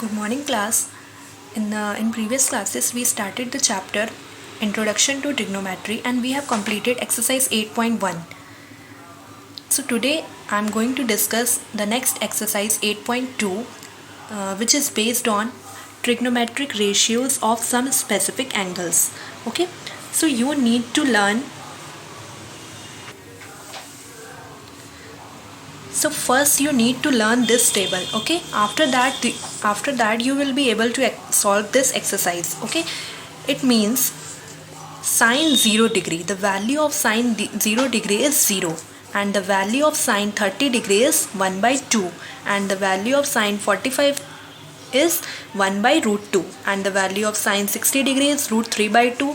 Good morning, class. In previous classes, we started the chapter Introduction to Trigonometry and we have completed exercise 8.1. So today I am going to discuss the next exercise 8.2, which is based on trigonometric ratios of some specific angles. Okay, so you need to learn. So first you need to learn this table. Okay, after that you will be able to solve this exercise. Okay, it means sine 0 degree, the value of sine 0 degree is 0, and the value of sine 30 degree is 1 by 2, and the value of sine 45 is 1 by root 2, and the value of sine 60 degree is root 3 by 2,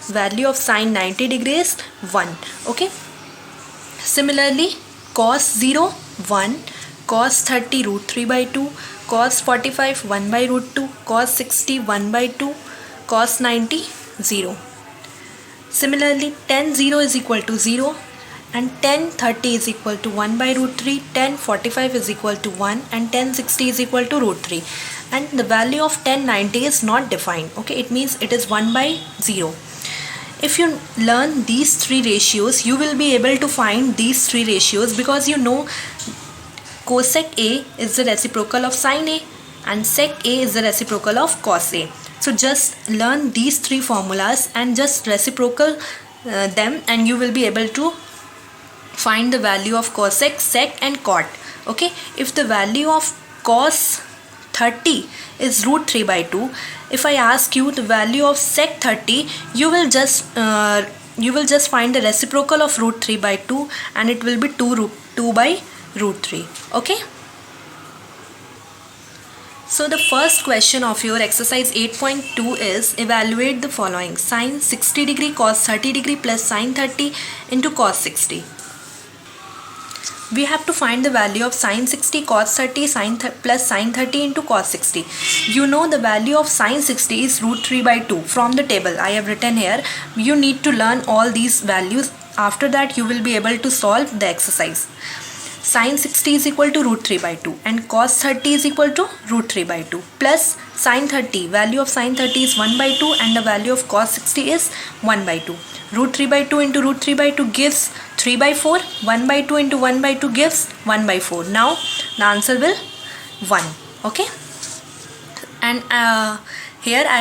value of sine 90 degree is 1. Okay, similarly cos 0 1, cos 30 root 3 by 2, cos 45 1 by root 2, cos 60 1 by 2, cos 90 0. Similarly tan 0 is equal to 0 and tan 30 is equal to 1 by root 3, tan 45 is equal to 1 and tan 60 is equal to root 3, and the value of tan 90 is not defined. Okay, it means it is 1 by 0. If you learn these three ratios, you will be able to find these three ratios because you know cosec A is the reciprocal of sin A and sec A is the reciprocal of cos A. So just learn these three formulas and just reciprocal them, and you will be able to find the value of cosec, sec and cot. Okay, if the value of cos 30 is root 3 by 2, if I ask you the value of sec 30, you will just find the reciprocal of root 3 by 2 and it will be 2 by root 3. Okay, so the first question of your exercise 8.2 is evaluate the following: sine 60 degree cos 30 degree plus sine 30 into cos 60. We have to find the value of sine 60 cos 30 plus sine 30 into cos 60. You know the value of sine 60 is root 3 by 2 from the table I have written here. You need to learn all these values. After that you will be able to solve the exercise. Sine 60 is equal to root 3 by 2 and cos 30 is equal to root 3 by 2 plus sine 30. Value of sine 30 is 1 by 2 and the value of cos 60 is 1 by 2. Root 3 by 2 into root 3 by 2 gives 3 by 4. 1 by 2 into 1 by 2 gives 1 by 4. Now the answer will 1. Okay, and here I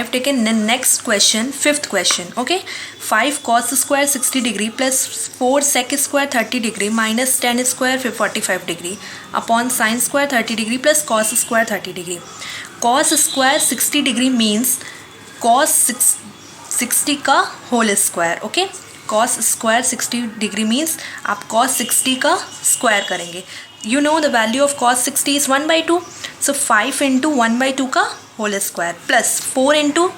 have taken the next question, fifth question. Okay, 5 cos square 60 degree plus 4 sec square 30 degree minus tan square 45 degree upon sin square 30 degree plus cos square 30 degree. Cos square 60 degree means cos 60 का whole square. Okay, cos square 60 degree means आप cos 60 का square करेंगे. You know the value of cos 60 is 1 by 2. So 5 into 1 by 2 का whole square plus 4 into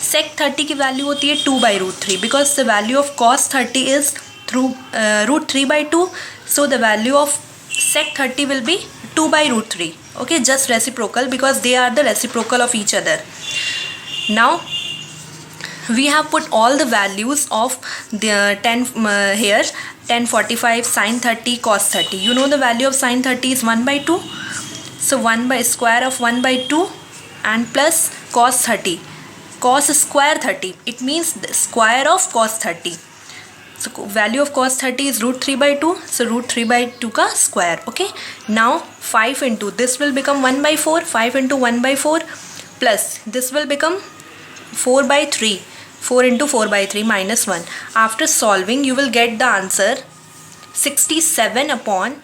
sec 30 की value होती है 2 by root 3 because the value of cos 30 is through root 3 by 2. So the value of sec 30 will be 2 by root 3. Okay, just reciprocal because they are the reciprocal of each other. Now we have put all the values of the 10 here, tan 45, sin 30, cos 30. You know the value of sin 30 is 1 by 2. So 1 by square of 1 by 2 and plus cos 30. Cos square 30. It means the square of cos 30. So value of cos 30 is root 3 by 2. So root 3 by 2 ka square. Okay. Now 5 into this will become 1 by 4. 5 into 1 by 4 plus this will become 4 by 3. 4 into 4 by 3 minus 1. After solving you will get the answer 67 upon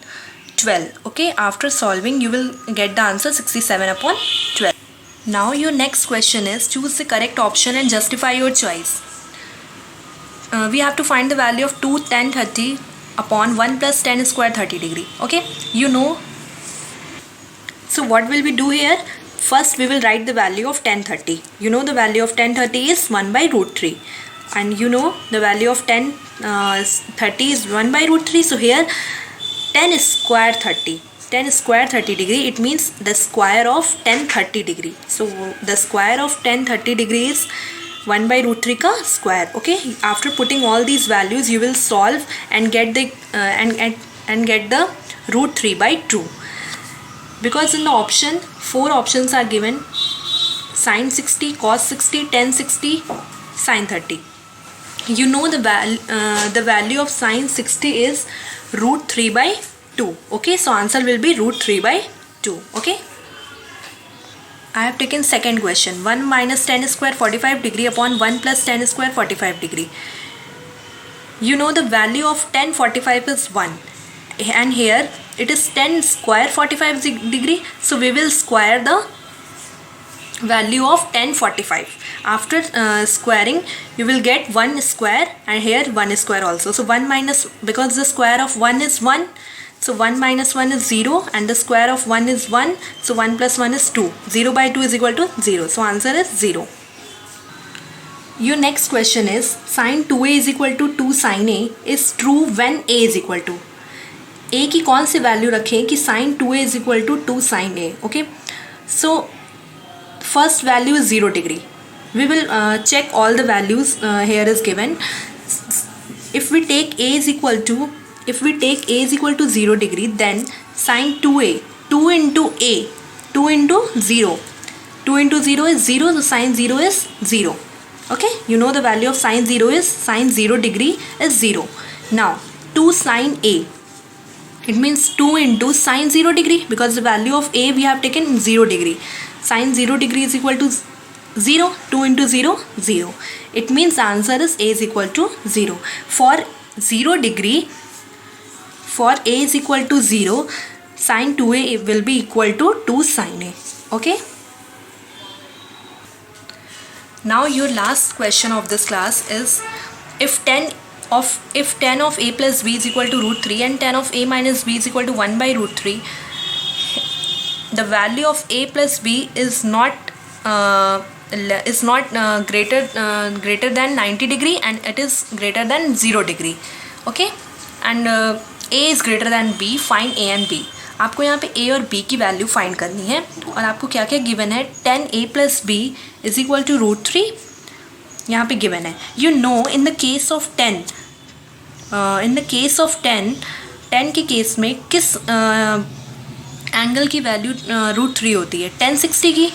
12. Okay, after solving you will get the answer 67 upon 12. Now your next question is choose the correct option and justify your choice. We have to find the value of 2 tan 30 upon 1 plus tan square 30 degree. Okay, you know. So what will we do here? First we will write the value of tan 30. You know the value of tan 30 is 1 by root 3 and you know the value of tan 30 is 1 by root 3. So here tan square 30. Tan square 30 degree, it means the square of tan 30 degree. So the square of tan 30 degree is 1 by root 3 ka square. Okay, after putting all these values you will solve and get the get the root 3 by 2. because in the option 4 options are given: sin 60, cos 60, tan 60, sin 30. You know the value of sin 60 is root 3 by 2. Okay, so answer will be root 3 by 2. Okay, I have taken second question. 1 minus tan square 45 degree upon 1 plus tan square 45 degree. You know the value of tan 45 is 1, and here it is tan square 45 degree, so we will square the value of tan 45. After squaring, you will get 1 square, and here 1 square also. So 1 minus, because the square of 1 is 1, so 1 minus 1 is 0, and the square of 1 is 1, so 1 plus 1 is 2. 0 by 2 is equal to 0, so answer is 0. Your next question is sin 2a is equal to 2 sin a is true when a is equal to. a की कौन सी value रखें कि sin 2a is equal to 2 sin a. Okay, so first value is 0 degree. We will check all the values here is given. If we take a is equal to 0 degree, then sin 2a, 2 into a, 2 into 0, 2 into 0 is 0, so sin 0 is 0. Okay, you know the value of sin 0 is, sin 0 degree is 0. Now 2 sin a, it means 2 into sin 0 degree, because the value of a we have taken 0 degree. Sin 0 degree is equal to 0. 2 into 0, 0. It means the answer is a is equal to 0. For 0 degree, for a is equal to 0, sin 2a will be equal to 2 sin a. Okay. Now your last question of this class is, if tan of a plus b is equal to root 3 and tan of a minus b is equal to 1 by root 3, the value of a plus b is not greater than 90 degree, and it is greater than 0 degree. Okay, and a is greater than b. Find a and b. आपको यहाँ पे a और b की value find करनी है, और आपको क्या क्या गिवन है. tan a plus b is equal to root 3 यहाँ पे गिवन है. You know in the case of tan, tan के केस में किस एंगल की वैल्यू रूट 3 होती है? tan 60 की.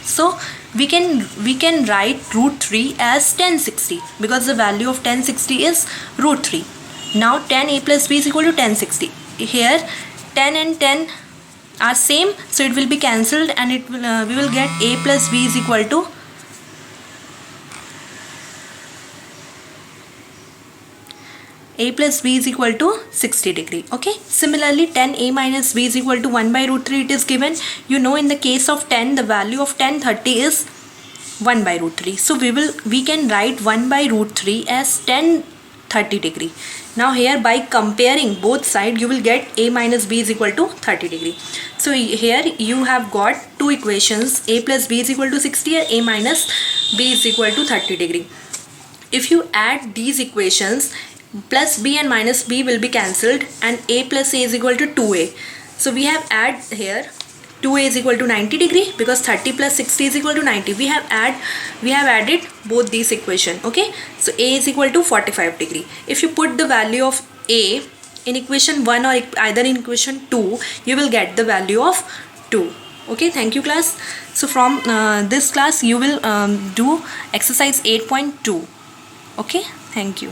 So we can write root 3 as tan 60, because the value of tan 60 is root 3. Now tan a plus b is equal to tan 60. Here tan and tan are same, so it will be cancelled, and it will we will get a plus b is equal to a plus b is equal to 60 degree. Okay, similarly tan a minus b is equal to 1 by root 3 it is given. You know in the case of tan, the value of tan 30 is 1 by root 3, so we can write 1 by root 3 as tan 30 degree. Now here by comparing both sides, you will get a minus b is equal to 30 degree. So here you have got two equations, a plus b is equal to 60 and a minus b is equal to 30 degree. If you add these equations, plus b and minus b will be cancelled, and a plus a is equal to 2a. So we have add here 2a is equal to 90 degree, because 30 plus 60 is equal to 90. We have added both these equation. Okay, so a is equal to 45 degree. If you put the value of a in equation 1 or either in equation 2, you will get the value of 2. Okay, thank you class. So from this class you will do exercise 8.2. Okay, thank you.